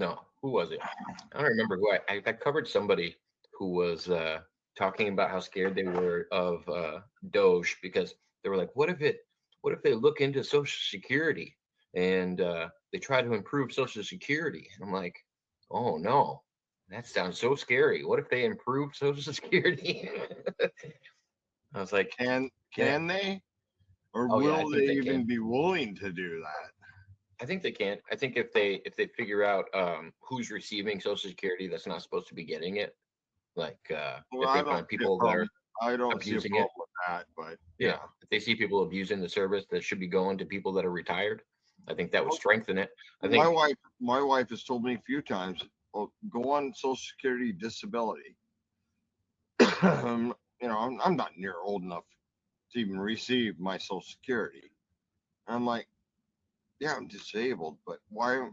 No, who was it? I don't remember who I covered somebody who was talking about how scared they were of Doge because they were like, what if they look into Social Security and they try to improve Social Security? And I'm like, oh no, that sounds so scary. What if they improve Social Security? I was like, yeah, Can they? Or oh yeah, I will think they they can. even be willing to do that? I think they can. I think if they figure out who's receiving Social Security that's not supposed to be getting it, like Well, if I they don't find see a people that are problem. I don't see a abusing it, problem with that, but yeah, yeah. if they see people abusing the service that should be going to people that are retired, I think that would Oh, strengthen it. I my think, wife, my wife has told me a few times, "Oh, go on Social Security disability." I'm not near old enough to even receive my Social Security. And I'm like, yeah, I'm disabled, but why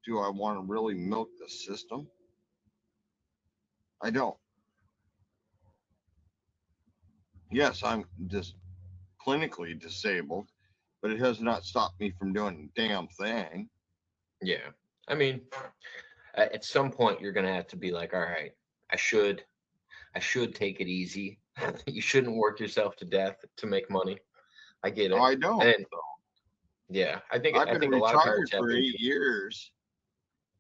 do I want to really milk the system? I don't. Yes, I'm just clinically disabled, but it has not stopped me from doing a damn thing. yeah, I mean, at some point you're gonna have to be like, all right, I should I should take it easy. You shouldn't work yourself to death to make money. I get it, I don't. and yeah, I've I been think a lot of people retired tap for into 8 years.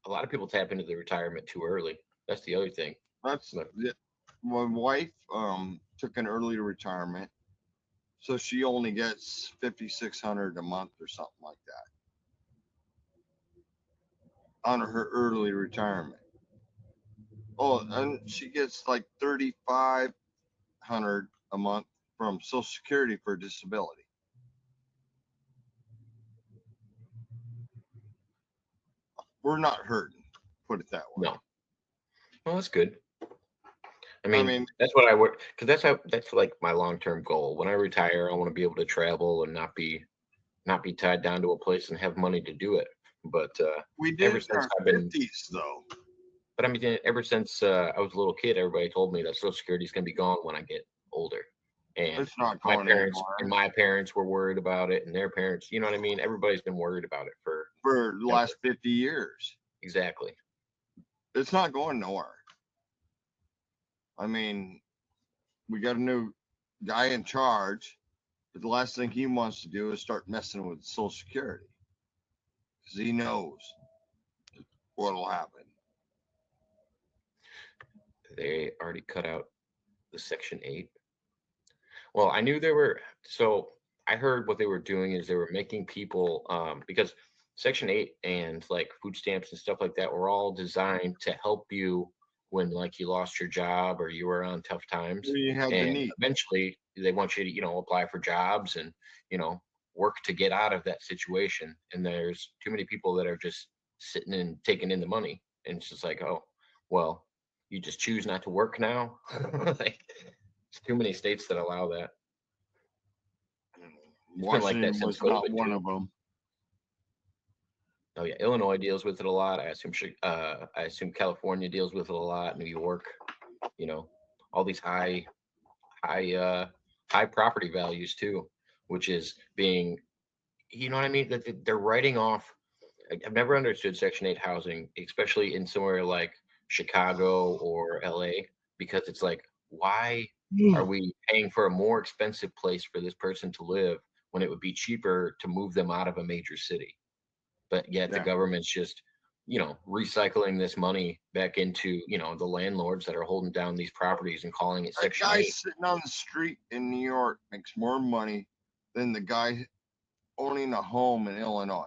the retirement too early. That's the other thing. That's But it. My wife took an early retirement, so she only gets 5,600 a month or something like that on her early retirement. Oh, and she gets like 3,500 a month from Social Security for disability. We're not hurting, put it that way. no, well, that's good. I I mean, mean, that's what I work because that's like my long term goal. When I retire, I want to be able to travel and not be tied down to a place and have money to do it. But we did ever it in since our I've been, 50s though. but I mean, ever since I was a little kid, everybody told me that Social Security is going to be gone when I get older, and It's not going anywhere my parents were worried about it, and their parents, you know what I mean. Everybody's been worried about it for for the ever. last 50 years. Exactly. It's not going nowhere. I mean, we got a new guy in charge, but the last thing he wants to do is start messing with Social Security because he knows what'll happen. They already cut out the Section 8. Well, I knew they were. So I heard what they were doing is they were making people because Section 8 and like food stamps and stuff like that were all designed to help you when like you lost your job or you were on tough times. We had the And need. eventually they want you to, apply for jobs and, you know, work to get out of that situation. And there's too many people that are just sitting and taking in the money. And it's just like, oh, well, you just choose not to work now. Like, there's too many states that allow that. It's been like that Washington since was not COVID one too. of them. Oh yeah, Illinois deals with it a lot. I assume California deals with it a lot. New York, you know, all these high high property values too, which is being, you know what I mean? That they're writing off. I've never understood Section 8 housing, especially in somewhere like Chicago or LA, because it's like, why are we paying for a more expensive place for this person to live when it would be cheaper to move them out of a major city? But yet the Yeah. government's just, recycling this money back into, the landlords that are holding down these properties and calling it A Section guy 8. sitting on the street in New York makes more money than the guy owning a home in Illinois.